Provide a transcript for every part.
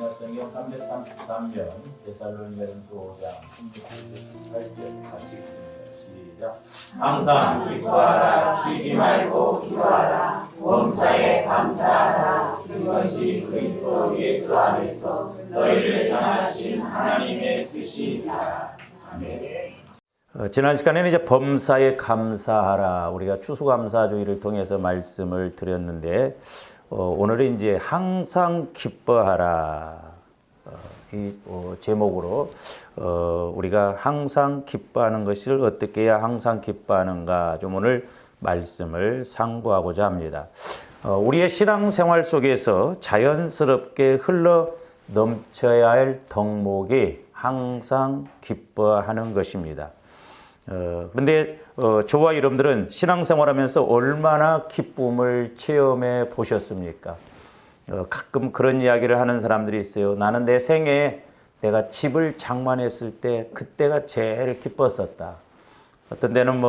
신약성경 333면 데살로니가전서 5장 16-18절 같이 읽습니다. 시작. 항상 기뻐하라. 쉬지 말고 기도하라. 범사에 감사하라. 이것이 그리스도 예수 안에서 너희를 향하신 하나님의 뜻이니라. 아멘. 지난 시간에는 이제 범사에 감사하라, 우리가 추수감사주의를 통해서 말씀을 드렸는데, 오늘은 이제 항상 기뻐하라, 이 제목으로 우리가 항상 기뻐하는 것을 어떻게 해야 항상 기뻐하는가, 좀 오늘 말씀을 상고하고자 합니다. 우리의 신앙생활 속에서 자연스럽게 흘러 넘쳐야 할 덕목이 항상 기뻐하는 것입니다. 근데 저와 여러분들은 신앙생활하면서 얼마나 기쁨을 체험해 보셨습니까? 가끔 그런 이야기를 하는 사람들이 있어요. 나는 내 생애에 내가 집을 장만했을 때 그때가 제일 기뻤었다. 어떤 데는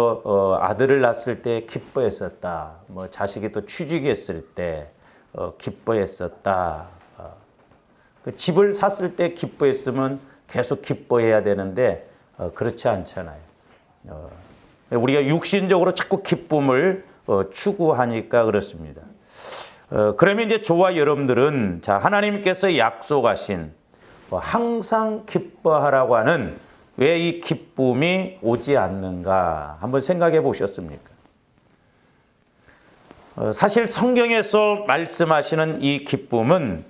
아들을 낳았을 때 기뻐했었다. 자식이 또 취직했을 때 기뻐했었다. 그 집을 샀을 때 기뻐했으면 계속 기뻐해야 되는데 그렇지 않잖아요. 우리가 육신적으로 자꾸 기쁨을 추구하니까 그렇습니다. 그러면 이제 저와 여러분들은 하나님께서 약속하신 항상 기뻐하라고 하는 왜 이 기쁨이 오지 않는가 한번 생각해 보셨습니까? 사실 성경에서 말씀하시는 이 기쁨은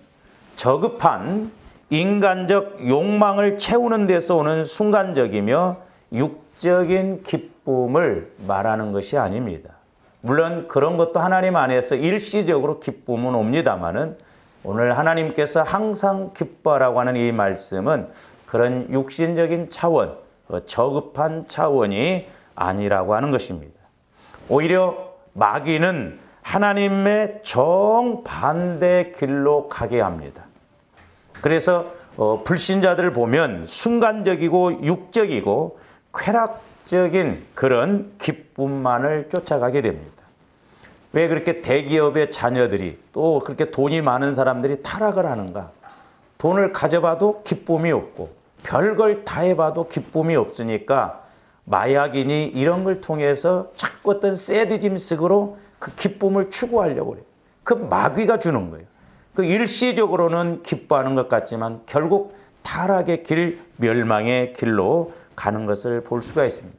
저급한 인간적 욕망을 채우는 데서 오는 순간적이며 육적인 기쁨을 말하는 것이 아닙니다. 물론 그런 것도 하나님 안에서 일시적으로 기쁨은 옵니다마는 오늘 하나님께서 항상 기뻐하라고 하는 이 말씀은 그런 육신적인 차원, 저급한 차원이 아니라고 하는 것입니다. 오히려 마귀는 하나님의 정반대 길로 가게 합니다. 그래서 불신자들을 보면 순간적이고 육적이고 쾌락적인 그런 기쁨만을 쫓아가게 됩니다. 왜 그렇게 대기업의 자녀들이 또 그렇게 돈이 많은 사람들이 타락을 하는가? 돈을 가져봐도 기쁨이 없고 별걸 다 해봐도 기쁨이 없으니까 마약이니 이런 걸 통해서 자꾸 어떤 새디짐식으로 그 기쁨을 추구하려고 해요. 그 마귀가 주는 거예요. 그 일시적으로는 기뻐하는 것 같지만 결국 타락의 길, 멸망의 길로 가는 것을 볼 수가 있습니다.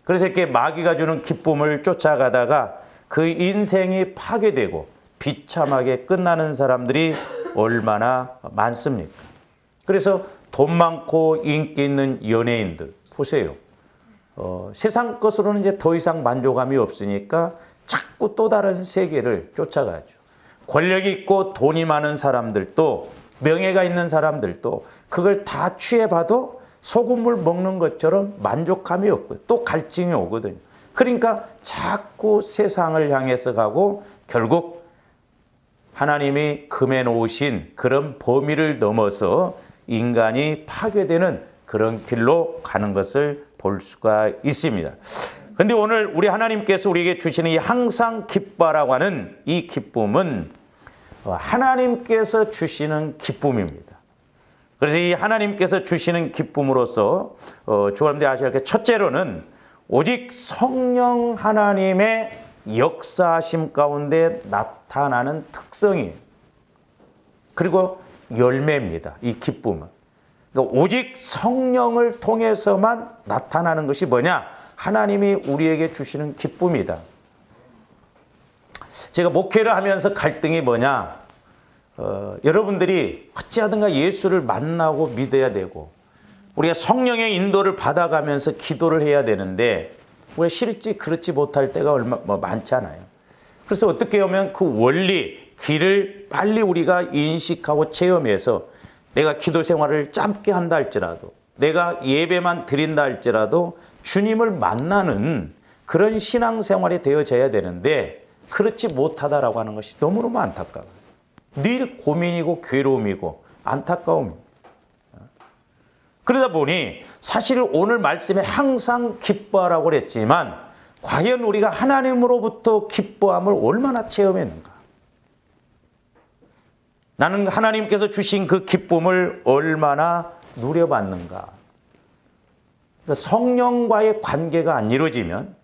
그래서 이렇게 마귀가 주는 기쁨을 쫓아가다가 그 인생이 파괴되고 비참하게 끝나는 사람들이 얼마나 많습니까? 그래서 돈 많고 인기 있는 연예인들 보세요. 세상 것으로는 이제 더 이상 만족감이 없으니까 자꾸 또 다른 세계를 쫓아가죠. 권력이 있고 돈이 많은 사람들도 명예가 있는 사람들도 그걸 다 취해봐도 소금물 먹는 것처럼 만족감이 없고 또 갈증이 오거든요. 그러니까 자꾸 세상을 향해서 가고 결국 하나님이 금해 놓으신 그런 범위를 넘어서 인간이 파괴되는 그런 길로 가는 것을 볼 수가 있습니다. 그런데 오늘 우리 하나님께서 우리에게 주시는 이 항상 기뻐라고 하는 이 기쁨은 하나님께서 주시는 기쁨입니다. 그래서 이 하나님께서 주시는 기쁨으로서 여러분들이 아셔야 할 게 첫째로는 오직 성령 하나님의 역사하심 가운데 나타나는 특성이에요. 그리고 열매입니다. 이 기쁨은. 그러니까 오직 성령을 통해서만 나타나는 것이 뭐냐? 하나님이 우리에게 주시는 기쁨이다. 제가 목회를 하면서 갈등이 뭐냐? 여러분들이 어찌하든가 예수를 만나고 믿어야 되고 우리가 성령의 인도를 받아가면서 기도를 해야 되는데 우리가 실제 그렇지 못할 때가 많잖아요. 그래서 어떻게 하면 그 원리, 길을 빨리 우리가 인식하고 체험해서 내가 기도 생활을 짧게 한다 할지라도 내가 예배만 드린다 할지라도 주님을 만나는 그런 신앙생활이 되어져야 되는데 그렇지 못하다라고 하는 것이 너무너무 안타까워요. 늘 고민이고 괴로움이고 안타까움입니다. 그러다 보니 사실 오늘 말씀에 항상 기뻐하라고 그랬지만 과연 우리가 하나님으로부터 기뻐함을 얼마나 체험했는가? 나는 하나님께서 주신 그 기쁨을 얼마나 누려봤는가. 그러니까 성령과의 관계가 안 이루어지면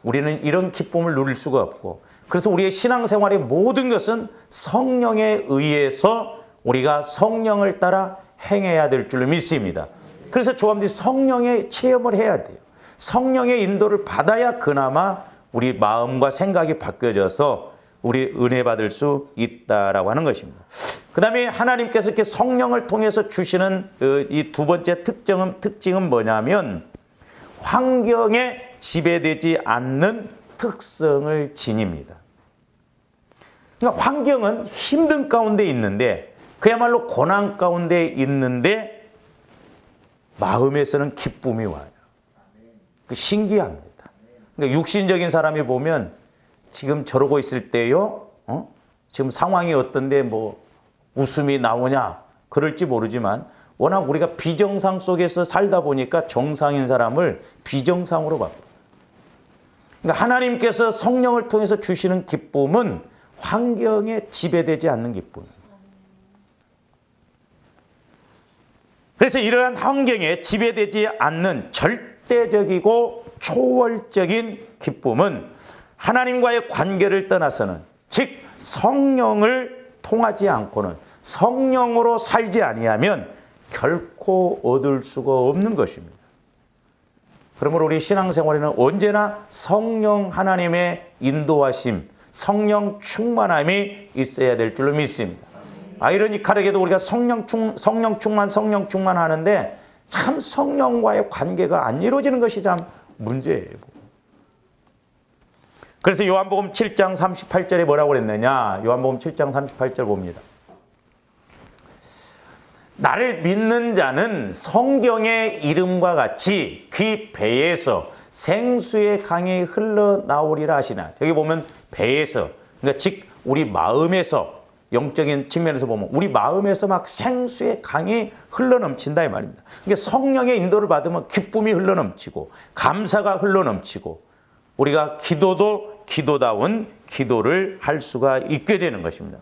우리는 이런 기쁨을 누릴 수가 없고, 그래서 우리의 신앙생활의 모든 것은 성령에 의해서 우리가 성령을 따라 행해야 될 줄로 믿습니다. 그래서 조합들이 성령의 체험을 해야 돼요. 성령의 인도를 받아야 그나마 우리 마음과 생각이 바뀌어져서 우리 은혜 받을 수 있다라고 하는 것입니다. 그 다음에 하나님께서 이렇게 성령을 통해서 주시는 이 두 번째 특징은 뭐냐면 환경에 지배되지 않는 특성을 지닙니다. 그러니까 환경은 힘든 가운데 있는데, 그야말로 고난 가운데 있는데 마음에서는 기쁨이 와요. 신기합니다. 그러니까 육신적인 사람이 보면 지금 저러고 있을 때요, 지금 상황이 어떤데 뭐 웃음이 나오냐 그럴지 모르지만, 워낙 우리가 비정상 속에서 살다 보니까 정상인 사람을 비정상으로 바꿔요. 그러니까 하나님께서 성령을 통해서 주시는 기쁨은 환경에 지배되지 않는 기쁨이에요. 그래서 이러한 환경에 지배되지 않는 절대적이고 초월적인 기쁨은 하나님과의 관계를 떠나서는, 즉 성령을 통하지 않고는, 성령으로 살지 아니하면 결코 얻을 수가 없는 것입니다. 그러므로 우리 신앙생활에는 언제나 성령 하나님의 인도하심, 성령 충만함이 있어야 될 줄로 믿습니다. 아이러니컬하게도 우리가 성령 충만 하는데 참 성령과의 관계가 안 이루어지는 것이 참 문제예요. 그래서 요한복음 7장 38절에 뭐라고 그랬느냐? 요한복음 7장 38절 봅니다. 나를 믿는 자는 성경의 이름과 같이 그 배에서 생수의 강이 흘러나오리라 하시나. 여기 보면 배에서, 그러니까 즉 우리 마음에서, 영적인 측면에서 보면 우리 마음에서 막 생수의 강이 흘러넘친다 이 말입니다. 그러니까 성령의 인도를 받으면 기쁨이 흘러넘치고 감사가 흘러넘치고 우리가 기도도 기도다운 기도를 할 수가 있게 되는 것입니다.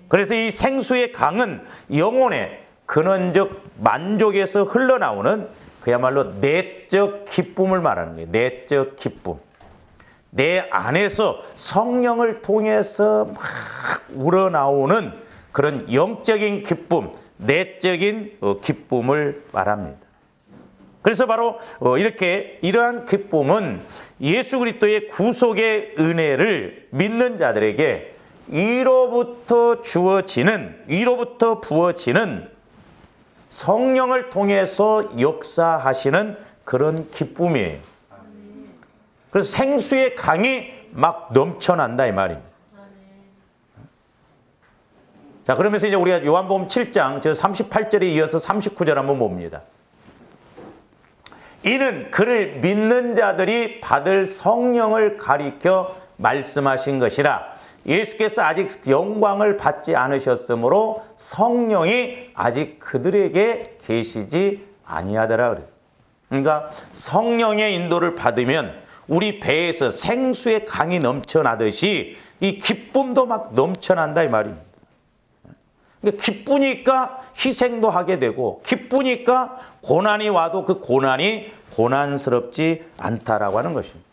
그래서 이 생수의 강은 영혼의 근원적 만족에서 흘러나오는 그야말로 내적 기쁨을 말하는 거예요. 내적 기쁨. 내 안에서 성령을 통해서 막 우러나오는 그런 영적인 기쁨, 내적인 기쁨을 말합니다. 그래서 바로 이렇게 이러한 기쁨은 예수 그리스도의 구속의 은혜를 믿는 자들에게 위로부터 부어지는 성령을 통해서 역사하시는 그런 기쁨이에요. 그래서 생수의 강이 막 넘쳐난다 이 말입니다. 자, 그러면서 이제 우리가 요한복음 7장 38절에 이어서 39절 한번 봅니다. 이는 그를 믿는 자들이 받을 성령을 가리켜 말씀하신 것이라. 예수께서 아직 영광을 받지 않으셨으므로 성령이 아직 그들에게 계시지 아니하더라 그랬어요. 그러니까 성령의 인도를 받으면 우리 배에서 생수의 강이 넘쳐나듯이 이 기쁨도 막 넘쳐난다 이 말입니다. 그러니까 기쁘니까 희생도 하게 되고, 기쁘니까 고난이 와도 그 고난이 고난스럽지 않다라고 하는 것입니다.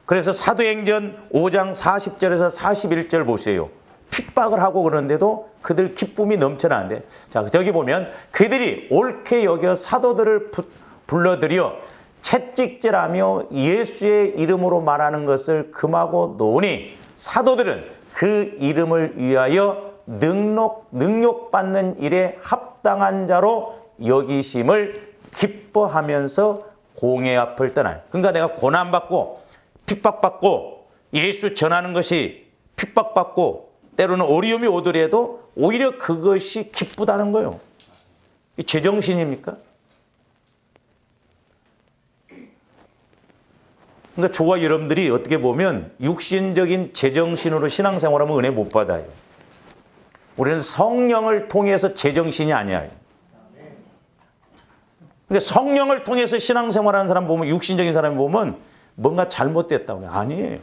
그래서 사도행전 5장 40절에서 41절 보세요. 핍박을 하고 그러는데도 그들 기쁨이 넘쳐나는데, 자, 저기 보면 그들이 옳게 여겨 사도들을 불러들여 채찍질하며 예수의 이름으로 말하는 것을 금하고 노니 사도들은 그 이름을 위하여 능욕받는 일에 합당한 자로 여기심을 기뻐하면서 공회 앞을 떠나요. 그러니까 내가 고난받고 핍박받고 예수 전하는 것이 핍박받고 때로는 어려움이 오더라도 오히려 그것이 기쁘다는 거예요. 이 제정신입니까? 그러니까 저와 여러분들이 어떻게 보면 육신적인 제정신으로 신앙생활하면 은혜 못 받아요. 우리는 성령을 통해서 제정신이 아니에요. 그러니까 성령을 통해서 신앙생활하는 사람 보면, 육신적인 사람 보면 뭔가 잘못됐다고. 아니에요.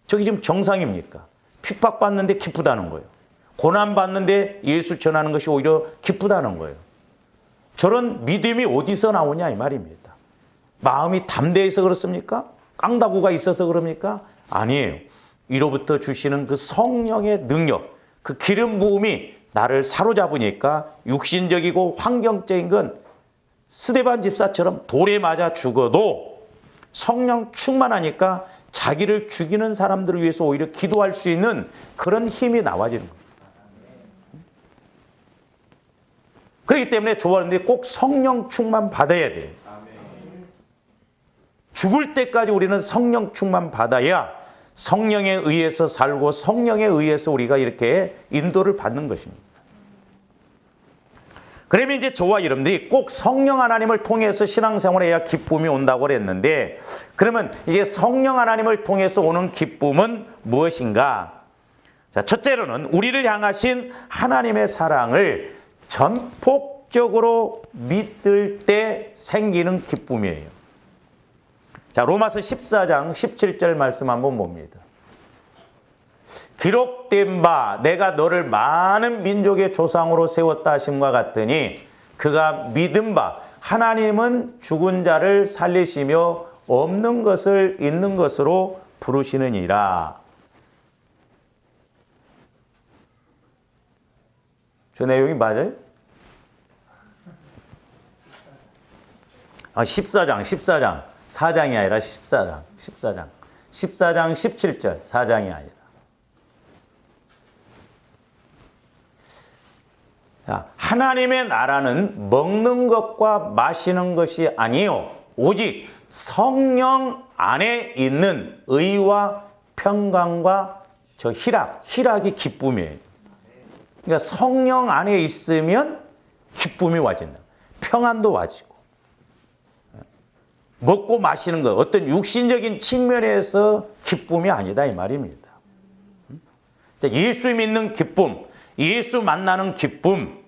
저기 지금 정상입니까? 핍박받는데 기쁘다는 거예요. 고난받는데 예수 전하는 것이 오히려 기쁘다는 거예요. 저런 믿음이 어디서 나오냐 이 말입니다. 마음이 담대해서 그렇습니까? 깡다구가 있어서 그럽니까? 아니에요. 이로부터 주시는 그 성령의 능력, 그 기름 부음이 나를 사로잡으니까 육신적이고 환경적인 건 스데반 집사처럼 돌에 맞아 죽어도 성령 충만하니까 자기를 죽이는 사람들을 위해서 오히려 기도할 수 있는 그런 힘이 나와지는 거예요. 그렇기 때문에 조언하는데 꼭 성령 충만 받아야 돼요. 죽을 때까지 우리는 성령 충만 받아야 성령에 의해서 살고 성령에 의해서 우리가 이렇게 인도를 받는 것입니다. 그러면 이제 저와 여러분들이 꼭 성령 하나님을 통해서 신앙생활을 해야 기쁨이 온다고 그랬는데, 그러면 이제 성령 하나님을 통해서 오는 기쁨은 무엇인가? 자, 첫째로는 우리를 향하신 하나님의 사랑을 전폭적으로 믿을 때 생기는 기쁨이에요. 자, 로마서 14장 17절 말씀 한번 봅니다. 기록된 바 내가 너를 많은 민족의 조상으로 세웠다 하심과 같으니 그가 믿은 바 하나님은 죽은 자를 살리시며 없는 것을 있는 것으로 부르시느니라. 저 내용이 맞아요? 14장 4장이 아니라 14장 17절 4장이 아니라. 자, 하나님의 나라는 먹는 것과 마시는 것이 아니요 오직 성령 안에 있는 의와 평강과 저 희락이 기쁨이에요. 그러니까 성령 안에 있으면 기쁨이 와진다. 평안도 와지고. 먹고 마시는 것, 어떤 육신적인 측면에서 기쁨이 아니다 이 말입니다. 예수 믿는 기쁨, 예수 만나는 기쁨,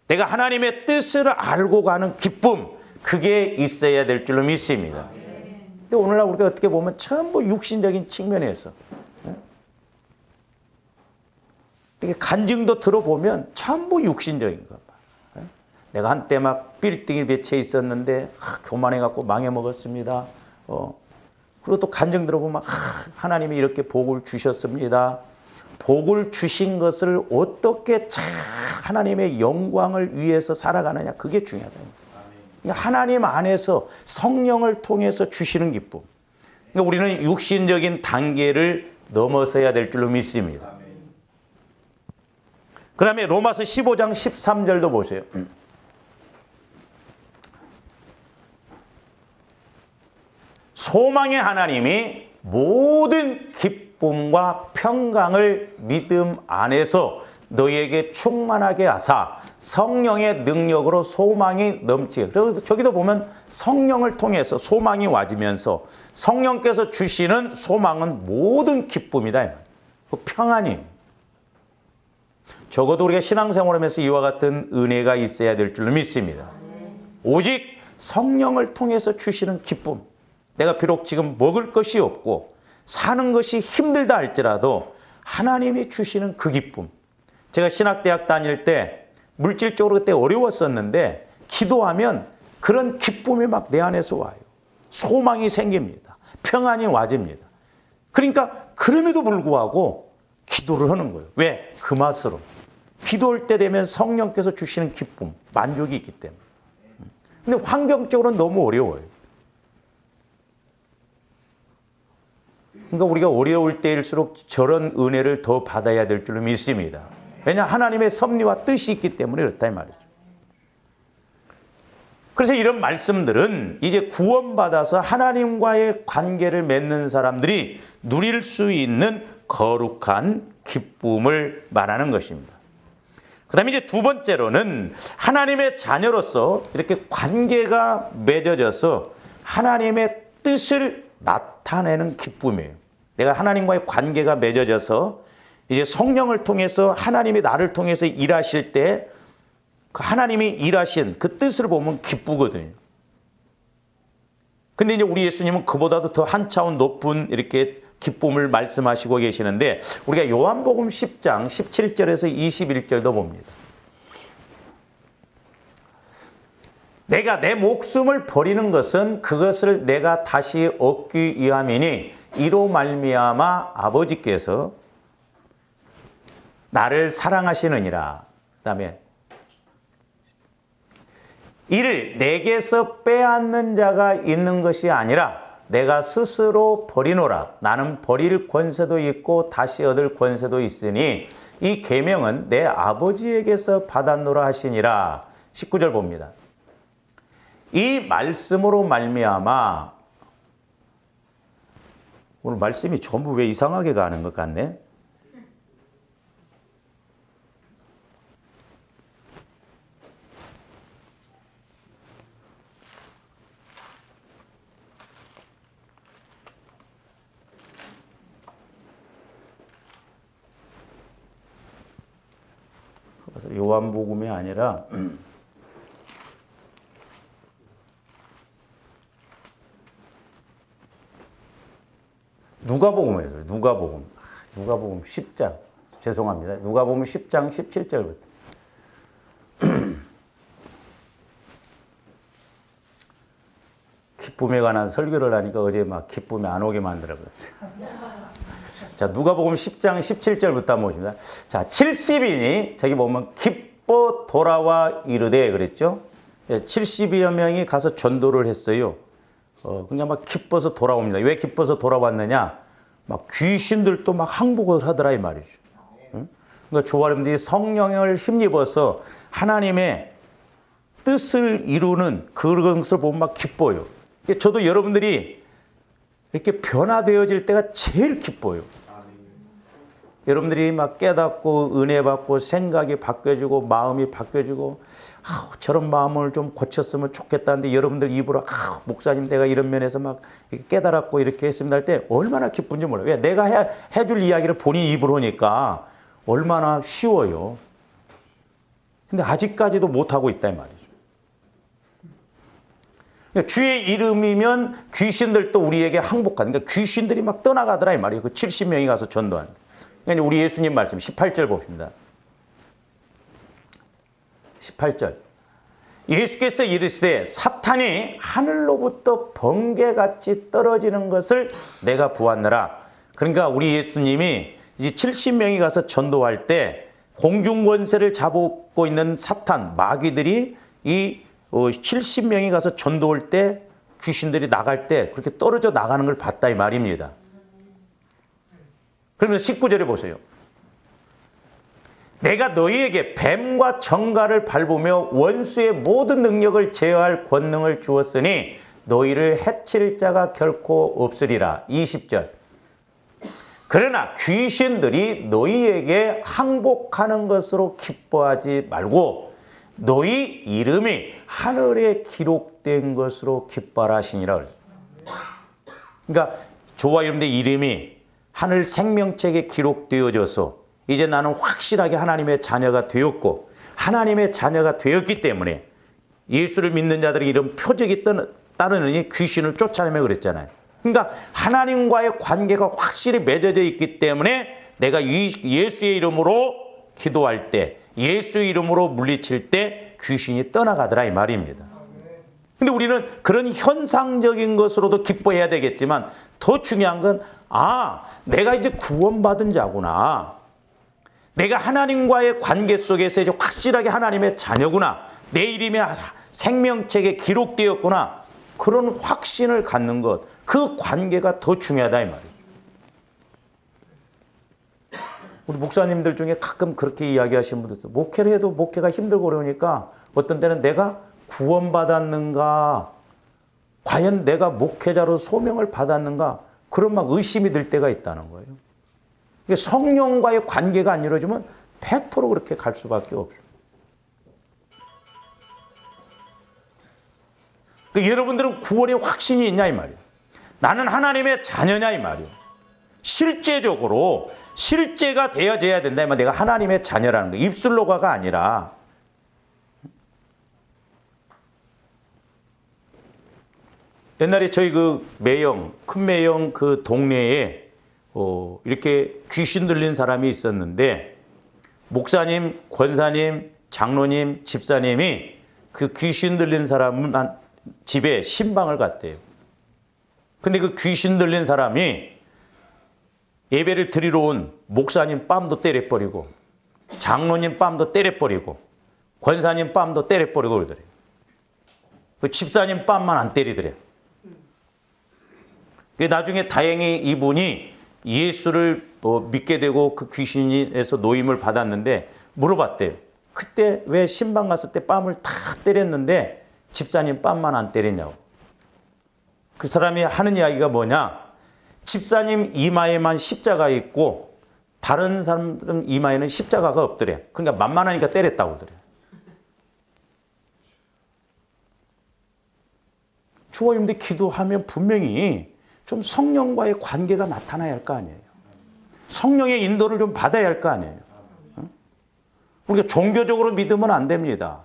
내가 하나님의 뜻을 알고 가는 기쁨, 그게 있어야 될 줄로 믿습니다. 근데 오늘날 우리가 어떻게 보면 전부 육신적인 측면에서 이렇게 간증도 들어보면 전부 육신적인 것. 내가 한때 막 빌딩에 배치해 있었는데 교만해갖고 망해먹었습니다. 그리고 또 간증 들어보면 하나님이 이렇게 복을 주셨습니다. 복을 주신 것을 어떻게 잘 하나님의 영광을 위해서 살아가느냐, 그게 중요하다. 그러니까 하나님 안에서 성령을 통해서 주시는 기쁨. 그러니까 우리는 육신적인 단계를 넘어서야 될 줄로 믿습니다. 그 다음에 로마서 15장 13절도 보세요. 소망의 하나님이 모든 기쁨과 평강을 믿음 안에서 너희에게 충만하게 하사 성령의 능력으로 소망이 넘치게. 그래서 저기도 보면 성령을 통해서 소망이 와지면서 성령께서 주시는 소망은 모든 기쁨이다. 그 평안이. 적어도 우리가 신앙생활하면서 이와 같은 은혜가 있어야 될 줄로 믿습니다. 오직 성령을 통해서 주시는 기쁨. 내가 비록 지금 먹을 것이 없고 사는 것이 힘들다 할지라도 하나님이 주시는 그 기쁨. 제가 신학대학 다닐 때 물질적으로 그때 어려웠었는데 기도하면 그런 기쁨이 막 내 안에서 와요. 소망이 생깁니다. 평안이 와집니다. 그러니까 그럼에도 불구하고 기도를 하는 거예요. 왜? 그 맛으로. 기도할 때 되면 성령께서 주시는 기쁨, 만족이 있기 때문에. 근데 환경적으로는 너무 어려워요. 그러니까 우리가 어려울 때일수록 저런 은혜를 더 받아야 될 줄로 믿습니다. 왜냐하면 하나님의 섭리와 뜻이 있기 때문에 그렇다 이 말이죠. 그래서 이런 말씀들은 이제 구원받아서 하나님과의 관계를 맺는 사람들이 누릴 수 있는 거룩한 기쁨을 말하는 것입니다. 그 다음에 이제 두 번째로는 하나님의 자녀로서 이렇게 관계가 맺어져서 하나님의 뜻을 나타내는 기쁨이에요. 내가 하나님과의 관계가 맺어져서 이제 성령을 통해서 하나님이 나를 통해서 일하실 때 그 하나님이 일하신 그 뜻을 보면 기쁘거든요. 근데 이제 우리 예수님은 그보다도 더 한 차원 높은 이렇게 기쁨을 말씀하시고 계시는데 우리가 요한복음 10장 17절에서 21절도 봅니다. 내가 내 목숨을 버리는 것은 그것을 내가 다시 얻기 위함이니 이로 말미암아 아버지께서 나를 사랑하시느니라. 그다음에 이를 내게서 빼앗는 자가 있는 것이 아니라 내가 스스로 버리노라. 나는 버릴 권세도 있고 다시 얻을 권세도 있으니 이 계명은 내 아버지에게서 받았노라 하시니라. 19절 봅니다. 이 말씀으로 말미암아, 오늘 말씀이 전부 왜 이상하게 가는 것 같네? 요한복음이 아니라 누가복음이에요. 누가복음 10장. 죄송합니다. 누가복음 10장 17절부터. 기쁨에 관한 설교를 하니까 어제 막 기쁨이 안 오게 만들어버렸어요. 자, 누가복음 10장 17절부터 한번 보십니다. 자, 70인이 저기 보면 기뻐 돌아와 이르되 그랬죠. 70여 명이 가서 전도를 했어요. 그냥 막 기뻐서 돌아옵니다. 왜 기뻐서 돌아왔느냐? 막 귀신들도 막 항복을 하더라 이 말이죠. 응? 그러니까 조아름들이 성령을 힘입어서 하나님의 뜻을 이루는 그런 것을 보면 막 기뻐요. 저도 여러분들이 이렇게 변화되어질 때가 제일 기뻐요. 여러분들이 막 깨닫고 은혜 받고 생각이 바뀌어지고 마음이 바뀌어지고 저런 마음을 좀 고쳤으면 좋겠다는데 여러분들 입으로 목사님 내가 이런 면에서 막 이렇게 깨달았고 이렇게 했습니다 할 때 얼마나 기쁜지 몰라요. 왜? 내가 해줄 이야기를 본인 입으로 하니까 얼마나 쉬워요. 근데 아직까지도 못하고 있다 이 말이죠. 주의 이름이면 귀신들도 우리에게 항복하는, 그러니까 귀신들이 막 떠나가더라 이 말이에요. 그 70명이 가서 전도한. 그러니까 우리 예수님 말씀 18절 봅니다. 18절. 예수께서 이르시되 사탄이 하늘로부터 번개같이 떨어지는 것을 내가 보았느라. 그러니까 우리 예수님이 이제 70명이 가서 전도할 때 공중권세를 잡고 있는 사탄, 마귀들이 이 70명이 가서 전도할 때 귀신들이 나갈 때 그렇게 떨어져 나가는 걸 봤다 이 말입니다. 그러면서 19절에 보세요. 내가 너희에게 뱀과 정갈을 밟으며 원수의 모든 능력을 제어할 권능을 주었으니 너희를 해칠 자가 결코 없으리라. 20절. 그러나 귀신들이 너희에게 항복하는 것으로 기뻐하지 말고 너희 이름이 하늘에 기록된 것으로 기뻐하라 하시니라. 그러니까 저와 여러분들의 이름이 하늘 생명책에 기록되어져서 이제 나는 확실하게 하나님의 자녀가 되었고 하나님의 자녀가 되었기 때문에 예수를 믿는 자들이 이런 표적이 따르느니 귀신을 쫓아내며 그랬잖아요. 그러니까 하나님과의 관계가 확실히 맺어져 있기 때문에 내가 예수의 이름으로 기도할 때 예수의 이름으로 물리칠 때 귀신이 떠나가더라 이 말입니다. 근데 우리는 그런 현상적인 것으로도 기뻐해야 되겠지만 더 중요한 건 내가 이제 구원받은 자구나. 내가 하나님과의 관계 속에서 이제 확실하게 하나님의 자녀구나. 내 이름이 생명책에 기록되었구나. 그런 확신을 갖는 것, 그 관계가 더 중요하다 이 말이에요. 우리 목사님들 중에 가끔 그렇게 이야기하시는 분들도 목회를 해도 목회가 힘들고 그러니까 어떤 때는 내가 구원받았는가, 과연 내가 목회자로 소명을 받았는가, 그런 막 의심이 들 때가 있다는 거예요. 성령과의 관계가 안 이루어지면 100% 그렇게 갈 수밖에 없어요. 그러니까 여러분들은 구원의 확신이 있냐 이 말이에요. 나는 하나님의 자녀냐 이 말이에요. 실제적으로 실제가 되어져야 된다. 내가 하나님의 자녀라는 거예요. 입술로가가 아니라. 옛날에 저희 그 매영, 큰 매영 그 동네에 이렇게 귀신 들린 사람이 있었는데 목사님, 권사님, 장로님, 집사님이 그 귀신 들린 사람 집에 신방을 갔대요. 근데 그 귀신 들린 사람이 예배를 드리러 온 목사님 뺨도 때려버리고 장로님 뺨도 때려버리고 권사님 뺨도 때려버리고 그러더래요. 그 집사님 뺨만 안 때리더래요. 나중에 다행히 이분이 예수를 믿게 되고 그 귀신에서 노임을 받았는데 물어봤대요. 그때 왜 신방 갔을 때 뺨을 다 때렸는데 집사님 뺨만 안 때리냐고. 그 사람이 하는 이야기가 뭐냐. 집사님 이마에만 십자가 있고 다른 사람들은 이마에는 십자가가 없더래. 그러니까 만만하니까 때렸다고 그러더래. 주어님들 기도하면 분명히 좀 성령과의 관계가 나타나야 할 거 아니에요. 성령의 인도를 좀 받아야 할 거 아니에요. 우리가 종교적으로 믿으면 안 됩니다.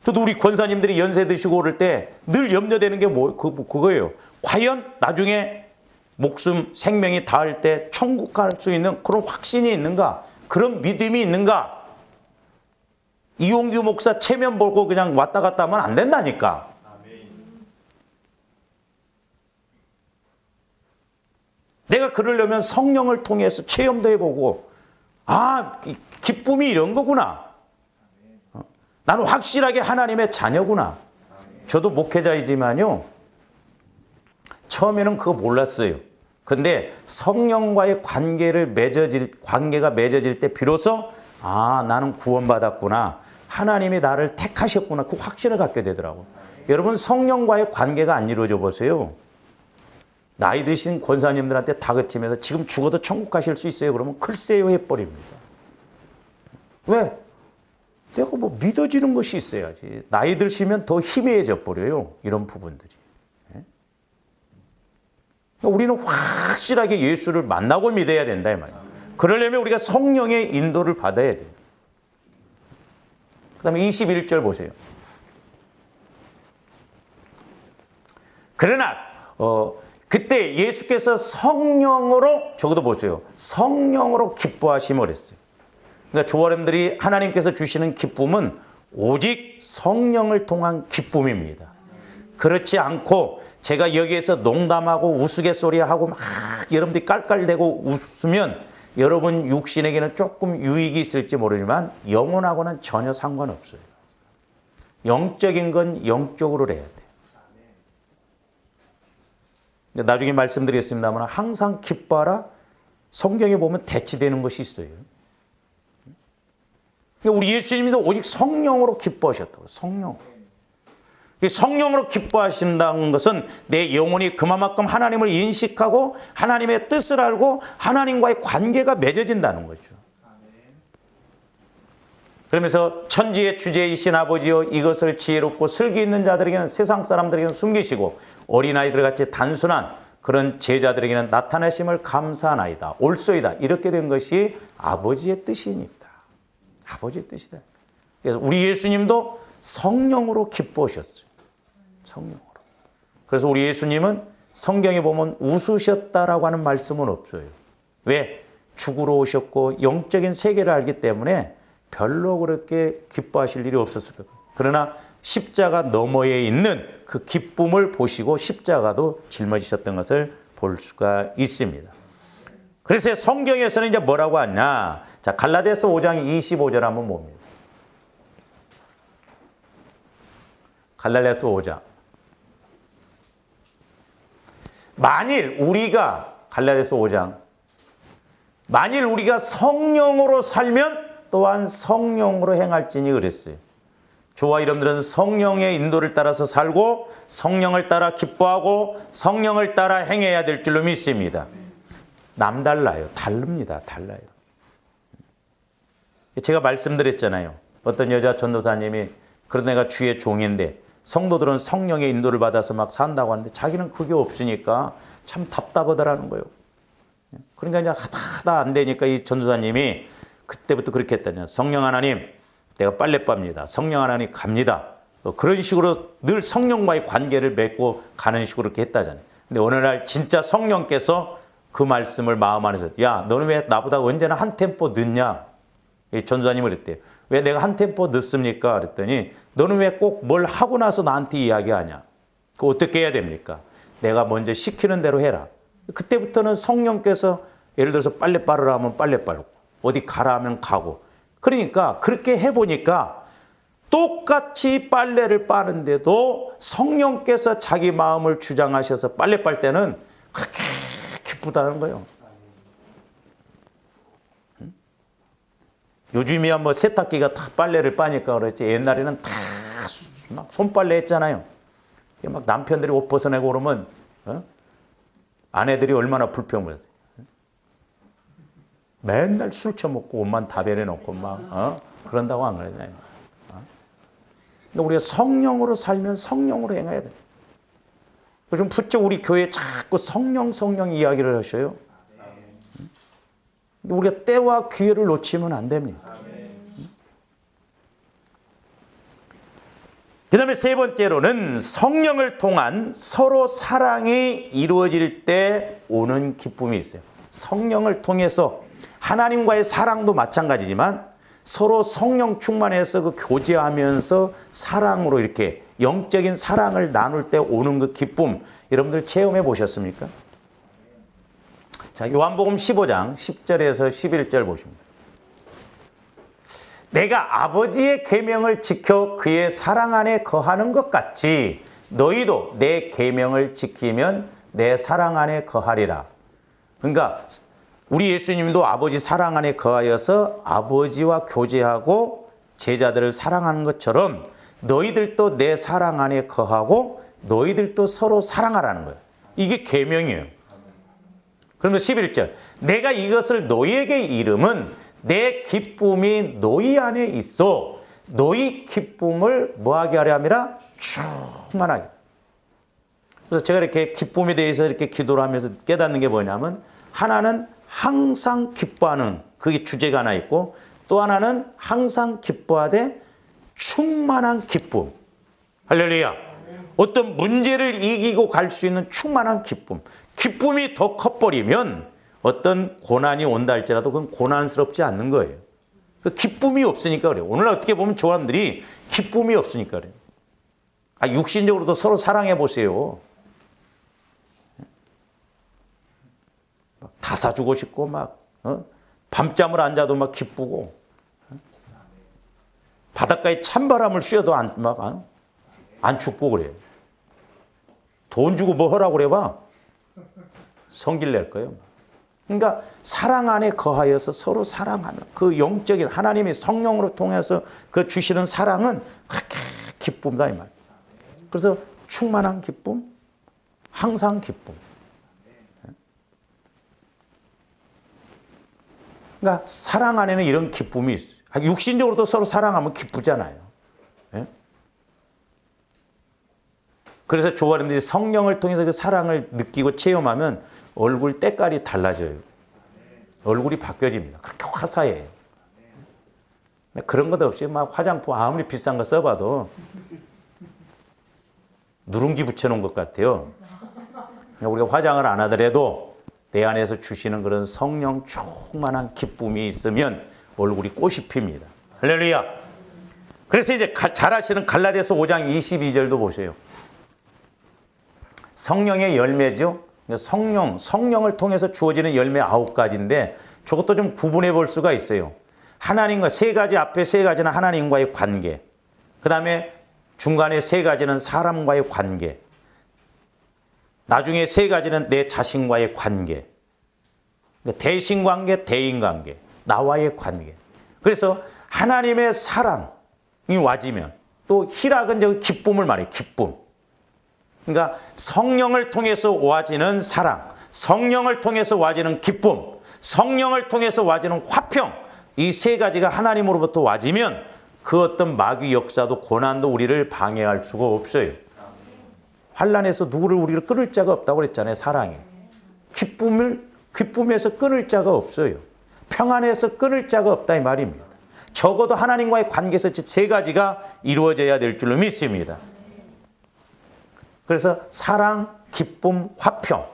저도 우리 권사님들이 연세 드시고 오를 때 늘 염려되는 게 그거예요. 과연 나중에 목숨, 생명이 닿을 때 천국 갈 수 있는 그런 확신이 있는가? 그런 믿음이 있는가? 이용규 목사 체면 보고 그냥 왔다 갔다 하면 안 된다니까. 내가 그러려면 성령을 통해서 체험도 해보고 기쁨이 이런 거구나. 나는 확실하게 하나님의 자녀구나. 저도 목회자이지만요. 처음에는 그거 몰랐어요. 근데 성령과의 관계가 맺어질 때 비로소 나는 구원받았구나. 하나님이 나를 택하셨구나. 그 확신을 갖게 되더라고요. 여러분 성령과의 관계가 안 이루어져 보세요. 나이 드신 권사님들한테 다그치면서 지금 죽어도 천국 가실 수 있어요? 그러면 글쎄요 해버립니다. 왜? 내가 믿어지는 것이 있어야지. 나이 들시면 더 희미해져 버려요. 이런 부분들이. 우리는 확실하게 예수를 만나고 믿어야 된다 이 말이에요. 그러려면 우리가 성령의 인도를 받아야 돼요. 그 다음에 21절 보세요. 그러나 그때 예수께서 성령으로 적어도 보세요. 성령으로 기뻐하심을 했어요. 그러니까 조아람들이 하나님께서 주시는 기쁨은 오직 성령을 통한 기쁨입니다. 그렇지 않고 제가 여기에서 농담하고 우스갯소리하고 막 여러분들이 깔깔대고 웃으면 여러분 육신에게는 조금 유익이 있을지 모르지만 영혼하고는 전혀 상관없어요. 영적인 건 영적으로 해야 돼요. 나중에 말씀드리겠습니다만 항상 기뻐하라. 성경에 보면 대치되는 것이 있어요. 우리 예수님도 오직 성령으로 기뻐하셨다고. 성령으로 기뻐하신다는 것은 내 영혼이 그만큼 하나님을 인식하고 하나님의 뜻을 알고 하나님과의 관계가 맺어진다는 거죠. 그러면서 천지의 주제이신 아버지여 이것을 지혜롭고 슬기 있는 자들에게는 세상 사람들에게는 숨기시고 어린아이들 같이 단순한 그런 제자들에게는 나타내심을 감사하나이다. 옳소이다. 이렇게 된 것이 아버지의 뜻이니까. 아버지의 뜻이다. 그래서 우리 예수님도 성령으로 기뻐하셨어요. 성령으로. 그래서 우리 예수님은 성경에 보면 웃으셨다라고 하는 말씀은 없어요. 왜? 죽으러 오셨고 영적인 세계를 알기 때문에 별로 그렇게 기뻐하실 일이 없었을 거예요. 그러나 십자가 너머에 있는 그 기쁨을 보시고 십자가도 짊어지셨던 것을 볼 수가 있습니다. 그래서 성경에서는 이제 뭐라고 하냐? 자, 갈라디아서 5장 25절 한번 봅니다. 갈라디아서 5장. 만일 우리가 갈라디아서 5장 만일 우리가 성령으로 살면 또한 성령으로 행할지니 그랬어요. 저와 여러분들은 성령의 인도를 따라서 살고 성령을 따라 기뻐하고 성령을 따라 행해야 될 줄로 믿습니다. 남달라요. 다릅니다. 달라요. 제가 말씀드렸잖아요. 어떤 여자 전도사님이 그런 내가 주의 종인데 성도들은 성령의 인도를 받아서 막 산다고 하는데 자기는 그게 없으니까 참 답답하더라는 거예요. 그러니까 이제 하다 안 되니까 이 전도사님이 그때부터 그렇게 했다냐. 성령 하나님, 내가 빨래밥입니다. 성령 하나님 갑니다. 그런 식으로 늘 성령과의 관계를 맺고 가는 식으로 이렇게 했다잖아요. 근데 어느 날 진짜 성령께서 그 말씀을 마음 안에서 야, 너는 왜 나보다 언제나 한 템포 늦냐? 이 전도사님을 그랬대요. 왜 내가 한 템포 늦습니까? 그랬더니 너는 왜 꼭 뭘 하고 나서 나한테 이야기하냐? 그 어떻게 해야 됩니까? 내가 먼저 시키는 대로 해라. 그때부터는 성령께서 예를 들어서 빨래 빠르라 하면 빨래 빠르고 어디 가라 하면 가고 그러니까 그렇게 해보니까 똑같이 빨래를 빠는데도 성령께서 자기 마음을 주장하셔서 빨래 빨 때는 그렇게 기쁘다는 거예요. 요즘이야 뭐 세탁기가 다 빨래를 빠니까 그렇지 옛날에는 다 막 손빨래 했잖아요. 막 남편들이 옷 벗어내고 그러면 아내들이 얼마나 불평을 맨날 술 처먹고 옷만 다 베려놓고 막 그런다고 안 그러잖아요. 근데 우리가 성령으로 살면 성령으로 행해야 돼. 요즘 부쩍 우리 교회에 자꾸 성령 이야기를 하셔요. 근데 우리가 때와 기회를 놓치면 안 됩니다. 그 다음에 세 번째로는 성령을 통한 서로 사랑이 이루어질 때 오는 기쁨이 있어요. 성령을 통해서 하나님과의 사랑도 마찬가지지만 서로 성령 충만해서 그 교제하면서 사랑으로 이렇게 영적인 사랑을 나눌 때 오는 그 기쁨 여러분들 체험해 보셨습니까? 자, 요한복음 15장 10절에서 11절 보십니다. 내가 아버지의 계명을 지켜 그의 사랑 안에 거하는 것 같이 너희도 내 계명을 지키면 내 사랑 안에 거하리라. 그러니까 우리 예수님도 아버지 사랑 안에 거하여서 아버지와 교제하고 제자들을 사랑하는 것처럼 너희들도 내 사랑 안에 거하고 너희들도 서로 사랑하라는 거예요. 이게 계명이에요. 그러면 11절 내가 이것을 너희에게 이름은 내 기쁨이 너희 안에 있어 너희 기쁨을 뭐하게 하려 함이라 충만하게. 그래서 제가 이렇게 기쁨에 대해서 이렇게 기도를 하면서 깨닫는 게 뭐냐면 하나는 항상 기뻐하는 그게 주제가 하나 있고 또 하나는 항상 기뻐하되 충만한 기쁨. 할렐루야. 어떤 문제를 이기고 갈 수 있는 충만한 기쁨. 기쁨이 더 커버리면 어떤 고난이 온다 할지라도 그건 고난스럽지 않는 거예요. 그 기쁨이 없으니까 그래요. 오늘 어떻게 보면 저 사람들이 기쁨이 없으니까 그래요. 육신적으로도 서로 사랑해 보세요. 다 사주고 싶고 막 밤잠을 안 자도 막 기쁘고 바닷가에 찬바람을 쐬도 안 춥고 그래요. 돈 주고 뭐 하라고 그래봐. 성질 낼 거예요. 그러니까 사랑 안에 거하여서 서로 사랑하면 그 영적인 하나님의 성령으로 통해서 그 주시는 사랑은 그렇게 기쁨이다 이 말. 그래서 충만한 기쁨, 항상 기쁨. 그러니까 사랑 안에는 이런 기쁨이 있어요. 육신적으로도 서로 사랑하면 기쁘잖아요. 예? 그래서 조아름들이 성령을 통해서 그 사랑을 느끼고 체험하면 얼굴 때깔이 달라져요. 얼굴이 바뀌어집니다. 그렇게 화사해요. 그런 것 없이 막 화장품 아무리 비싼 거 써봐도 누룽지 붙여놓은 것 같아요. 우리가 화장을 안 하더라도 내 안에서 주시는 그런 성령 충만한 기쁨이 있으면 얼굴이 꽃이 핍니다. 할렐루야. 그래서 이제 잘 아시는 갈라디아서 5장 22절도 보세요. 성령의 열매죠. 성령을 통해서 주어지는 열매 9가지인데 저것도 좀 구분해 볼 수가 있어요. 하나님과 세 가지 앞에 세 가지는 하나님과의 관계. 그 다음에 중간에 세 가지는 사람과의 관계. 나중에 세 가지는 내 자신과의 관계. 대신관계, 대인관계. 나와의 관계. 그래서 하나님의 사랑이 와지면 또 희락은 저 기쁨을 말해요. 기쁨. 그러니까 성령을 통해서 와지는 사랑, 성령을 통해서 와지는 기쁨, 성령을 통해서 와지는 화평, 이 세 가지가 하나님으로부터 와지면 그 어떤 마귀 역사도 고난도 우리를 방해할 수가 없어요. 환난에서 누구를 우리를 끊을 자가 없다고 그랬잖아요. 사랑이. 기쁨에서 끊을 자가 없어요. 평안에서 끊을 자가 없다 이 말입니다. 적어도 하나님과의 관계에서 세 가지가 이루어져야 될 줄로 믿습니다. 그래서 사랑, 기쁨, 화평.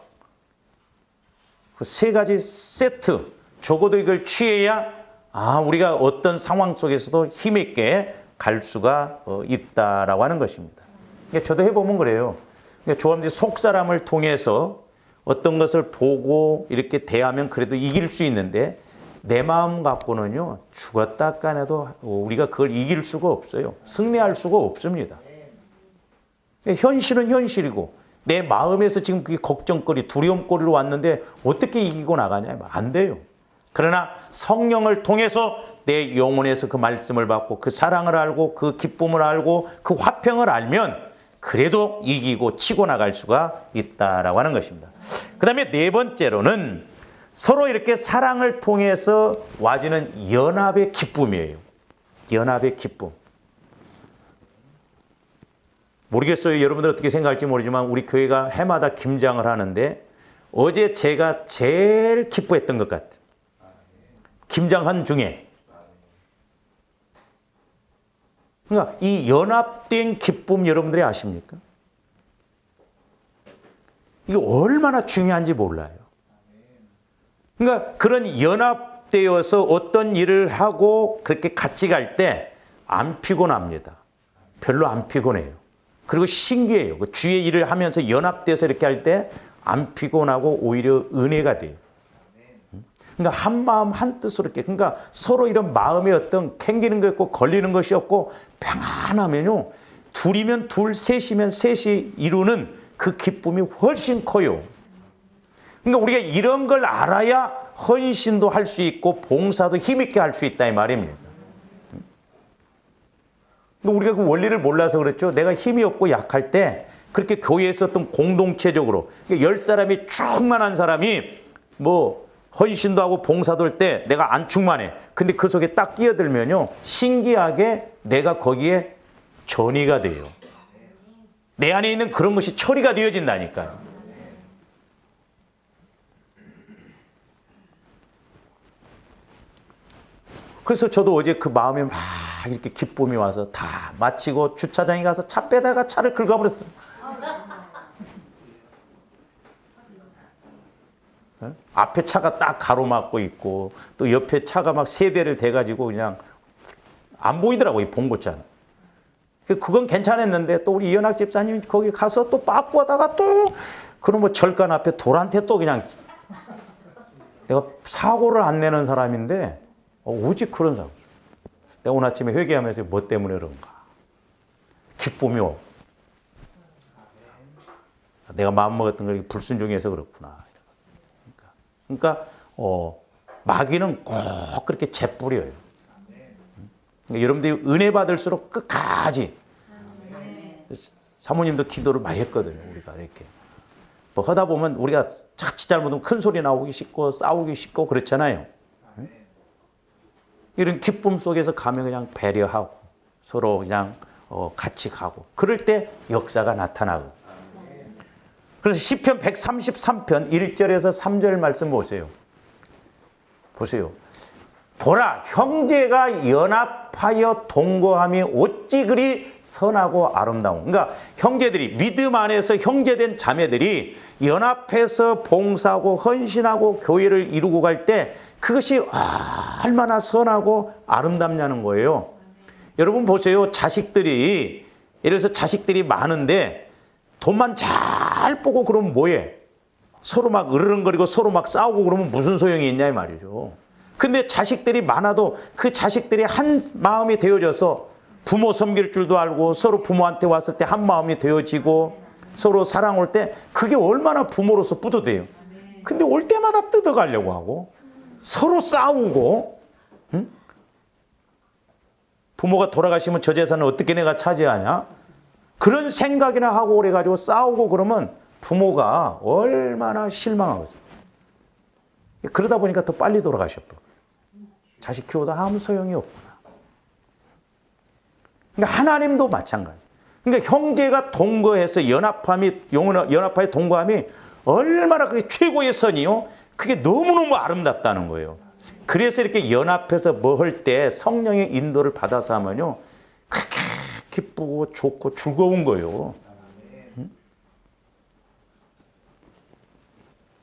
그 세 가지 세트. 적어도 이걸 취해야 우리가 어떤 상황 속에서도 힘있게 갈 수가 있다라고 하는 것입니다. 저도 해보면 그래요. 조합원들이 속사람을 통해서 어떤 것을 보고 이렇게 대하면 그래도 이길 수 있는데 내 마음 갖고는요, 죽었다 까내도 우리가 그걸 이길 수가 없어요. 승리할 수가 없습니다. 현실은 현실이고 내 마음에서 지금 그게 걱정거리, 두려움거리로 왔는데 어떻게 이기고 나가냐? 안 돼요. 그러나 성령을 통해서 내 영혼에서 그 말씀을 받고 그 사랑을 알고 그 기쁨을 알고 그 화평을 알면 그래도 이기고 치고 나갈 수가 있다라고 하는 것입니다. 그 다음에 네 번째로는 서로 이렇게 사랑을 통해서 와지는 연합의 기쁨이에요. 연합의 기쁨. 모르겠어요. 여러분들 어떻게 생각할지 모르지만 우리 교회가 해마다 김장을 하는데 어제 제가 제일 기뻐했던 것 같아요. 김장한 중에. 그러니까 이 연합된 기쁨 여러분들이 아십니까? 이게 얼마나 중요한지 몰라요. 그러니까 그런 연합되어서 어떤 일을 하고 그렇게 같이 갈 때 안 피곤합니다. 별로 안 피곤해요. 그리고 신기해요. 그 주의 일을 하면서 연합돼서 이렇게 할 때 안 피곤하고 오히려 은혜가 돼요. 그러니까 한 마음 한 뜻으로 이렇게, 그러니까 서로 이런 마음에 어떤 캥기는 거 없고 걸리는 것이 없고 평안하면요, 둘이면 둘, 셋이면 셋이 이루는 그 기쁨이 훨씬 커요. 그러니까 우리가 이런 걸 알아야 헌신도 할 수 있고 봉사도 힘있게 할 수 있다 이 말입니다. 우리가 그 원리를 몰라서 그렇죠. 내가 힘이 없고 약할 때 그렇게 교회에서 어떤 공동체적으로 10사람이 충만한 사람이 뭐 헌신도 하고 봉사도 할 때 내가 안 충만해. 근데 그 속에 딱 끼어들면요, 신기하게 내가 거기에 전이가 돼요. 내 안에 있는 그런 것이 처리가 되어진다니까요. 그래서 저도 어제 그 마음에 막 이렇게 기쁨이 와서 다 마치고 주차장에 가서 차 빼다가 차를 긁어버렸어요. 앞에 차가 딱 가로막고 있고 또 옆에 차가 막 세 대를 대가지고 그냥 안 보이더라고요. 봉고차는. 그건 괜찮았는데 또 우리 이현학 집사님이 거기 가서 또 빠꾸 하다가 또 그럼 뭐 절간 앞에 돌한테 또 그냥 내가 사고를 안 내는 사람인데 오직 그런 사람. 내가 오늘 아침에 회개하면서 뭐 때문에 그런가. 기쁨이 없고. 내가 마음먹었던 걸 불순종해서 그렇구나. 그러니까 마귀는 꼭 그렇게 재뿌려요. 그러니까 여러분들이 은혜 받을수록 끝까지. 사모님도 기도를 많이 했거든요. 우리가 이렇게 뭐 하다 보면 우리가 자칫 잘못하면 큰 소리 나오기 쉽고 싸우기 쉽고 그렇잖아요. 이런 기쁨 속에서 가면 그냥 배려하고 서로 그냥 같이 가고 그럴 때 역사가 나타나고. 그래서 시편 133편 1절에서 3절 말씀 보세요. 보세요. 보라, 형제가 연합하여 동거함이 어찌 그리 선하고 아름다운. 그러니까 형제들이, 믿음 안에서 형제된 자매들이 연합해서 봉사하고 헌신하고 교회를 이루고 갈 때 그것이 얼마나 선하고 아름답냐는 거예요. 여러분 보세요. 자식들이, 예를 들어서 자식들이 많은데 돈만 잘 보고 그러면 뭐해? 서로 막 으르렁거리고 서로 막 싸우고 그러면 무슨 소용이 있냐 이 말이죠. 근데 자식들이 많아도 그 자식들이 한 마음이 되어져서 부모 섬길 줄도 알고 서로 부모한테 왔을 때 한 마음이 되어지고 서로 사랑 올 때 그게 얼마나 부모로서 뿌듯해요. 근데 올 때마다 뜯어가려고 하고 서로 싸우고, 응? 부모가 돌아가시면 저 재산을 어떻게 내가 차지하냐? 그런 생각이나 하고 그래가지고 싸우고 그러면 부모가 얼마나 실망하겠어요. 그러다 보니까 더 빨리 돌아가셨고 자식 키우다 아무 소용이 없구나. 그러니까 하나님도 마찬가지. 그러니까 형제가 동거해서 연합하여 동거함이 얼마나 그게 최고의 선이요. 그게 너무너무 아름답다는 거예요. 그래서 이렇게 연합해서 뭐 할 때 성령의 인도를 받아서 하면요, 그렇게 기쁘고 좋고 즐거운 거예요.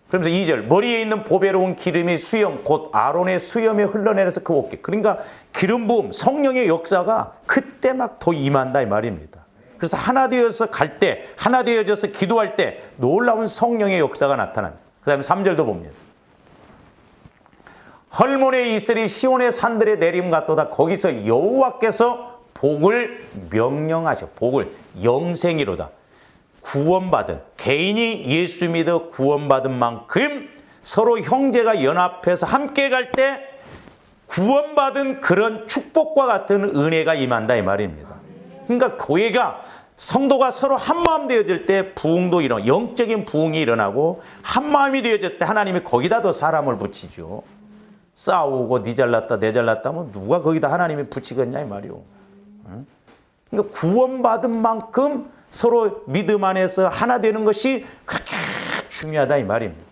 그러면서 2절, 머리에 있는 보배로운 기름이 수염, 곧 아론의 수염에 흘러내려서 그 어깨. 그러니까 기름 부음, 성령의 역사가 그때 막 더 임한다 이 말입니다. 그래서 하나 되어서 갈 때, 하나 되어져서 기도할 때 놀라운 성령의 역사가 나타납니다. 그 다음에 3절도 봅니다. 헐몬의 이슬이 시온의 산들에 내림 같도다. 거기서 여호와께서 복을 명령하셔. 복을 영생이로다. 구원받은, 개인이 예수 믿어 구원받은 만큼 서로 형제가 연합해서 함께 갈 때 구원받은 그런 축복과 같은 은혜가 임한다 이 말입니다. 그러니까 교회가, 성도가 서로 한마음 되어질 때 부흥도 일어나고, 영적인 부흥이 일어나고, 한마음이 되어질 때 하나님이 거기다 더 사람을 붙이죠. 싸우고 니 잘났다 내 잘났다 하면 누가 거기다 하나님이 붙이겠냐 이 말이요. 그러니까 구원받은 만큼 서로 믿음 안에서 하나 되는 것이 그렇게 중요하다 이 말입니다.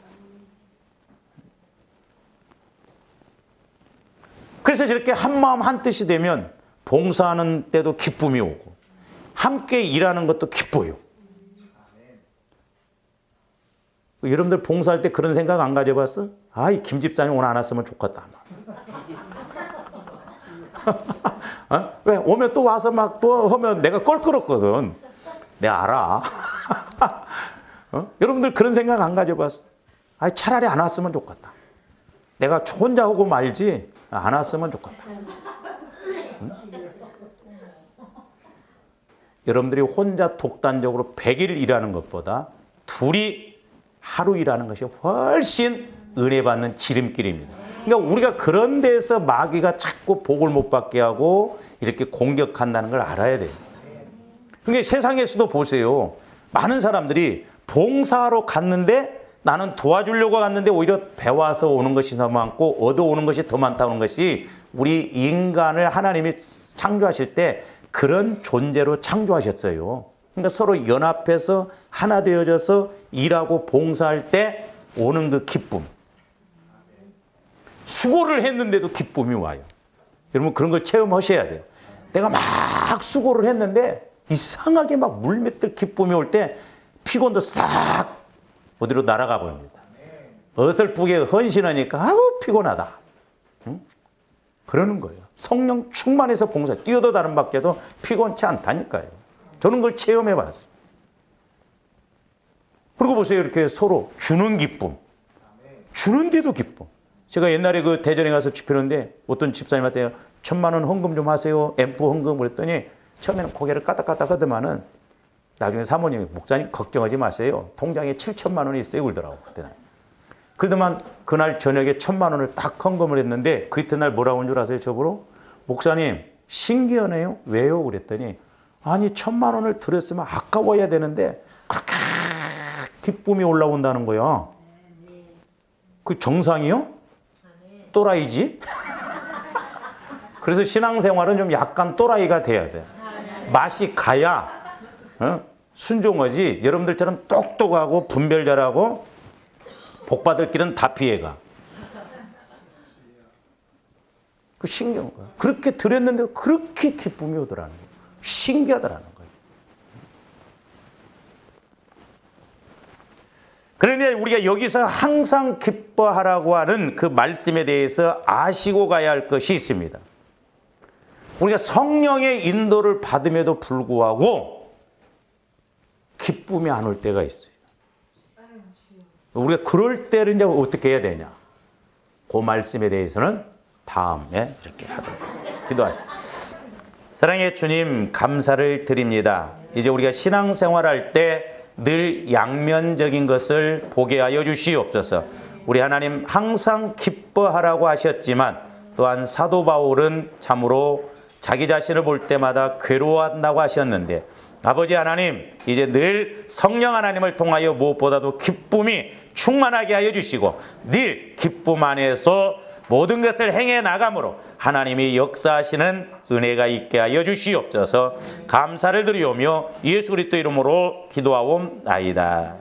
그래서 저렇게 한마음 한뜻이 되면 봉사하는 때도 기쁨이 오고 함께 일하는 것도 기뻐요. 여러분들 봉사할 때 그런 생각 안 가져봤어? 아이 김 집사님 오늘 안 왔으면 좋겠다. 어? 왜 오면 또 와서 막 뭐 하면 내가 껄끄럽거든. 내가 알아. 어? 여러분들 그런 생각 안 가져봤어? 아이 차라리 안 왔으면 좋겠다. 내가 혼자 하고 말지 안 왔으면 좋겠다. 응? 여러분들이 혼자 독단적으로 100일 일하는 것보다 둘이 하루 일하는 것이 훨씬 은혜 받는 지름길입니다. 그러니까 우리가 그런 데서 마귀가 자꾸 복을 못 받게 하고 이렇게 공격한다는 걸 알아야 돼요. 그러니까 세상에서도 보세요. 많은 사람들이 봉사하러 갔는데 나는 도와주려고 갔는데 오히려 배워서 오는 것이 더 많고 얻어오는 것이 더 많다는 것이 우리 인간을 하나님이 창조하실 때 그런 존재로 창조하셨어요. 그러니까 서로 연합해서 하나 되어져서 일하고 봉사할 때 오는 그 기쁨. 수고를 했는데도 기쁨이 와요. 여러분 그런 걸 체험하셔야 돼요. 내가 막 수고를 했는데 이상하게 막 물맷들 기쁨이 올 때 피곤도 싹 어디로 날아가 버립니다. 어설프게 헌신하니까 아우 피곤하다. 응? 그러는 거예요. 성령 충만해서 봉사, 뛰어도 다른 밖에도 피곤치 않다니까요. 저는 그걸 체험해 봤어요. 그리고 보세요. 이렇게 서로 주는 기쁨. 주는데도 기쁨. 제가 옛날에 그 대전에 가서 집회하는데 어떤 집사님한테 1,000만 원 헌금 좀 하세요. 앰프 헌금 그랬더니 처음에는 고개를 까딱까딱 하더만은 나중에 사모님이 목사님 걱정하지 마세요. 통장에 7,000만 원이 있어요. 그러더라고. 그러더만 그날 저녁에 1,000만 원을 딱 헌금을 했는데 그 이튿날 뭐라고 한 줄 아세요? 저보고 목사님 신기하네요. 왜요? 그랬더니 아니 1,000만 원을 들였으면 아까워야 되는데 그렇게 기쁨이 올라온다는 거야. 그 정상이요? 또라이지? 그래서 신앙생활은 좀 약간 또라이가 돼야 돼. 맛이 가야 순종하지. 여러분들처럼 똑똑하고 분별 잘하고 복받을 길은 다 피해가. 그 신기한 거야. 그렇게 드렸는데 그렇게 기쁨이 오더라는 거야. 신기하더라는 거예요. 그러니 우리가 여기서 항상 기뻐하라고 하는 그 말씀에 대해서 아시고 가야 할 것이 있습니다. 우리가 성령의 인도를 받음에도 불구하고 기쁨이 안 올 때가 있어요. 우리가 그럴 때를 이제 어떻게 해야 되냐? 그 말씀에 대해서는 다음에 이렇게 하도록 기도하시죠. 사랑의 주님 감사를 드립니다. 이제 우리가 신앙생활할 때 늘 양면적인 것을 보게 하여 주시옵소서. 우리 하나님 항상 기뻐하라고 하셨지만 또한 사도 바울은 참으로 자기 자신을 볼 때마다 괴로워한다고 하셨는데 아버지 하나님 이제 늘 성령 하나님을 통하여 무엇보다도 기쁨이 충만하게 하여 주시고 늘 기쁨 안에서 모든 것을 행해 나감으로 하나님이 역사하시는 은혜가 있게 하여 주시옵소서. 감사를 드리오며 예수 그리스도 이름으로 기도하옵나이다.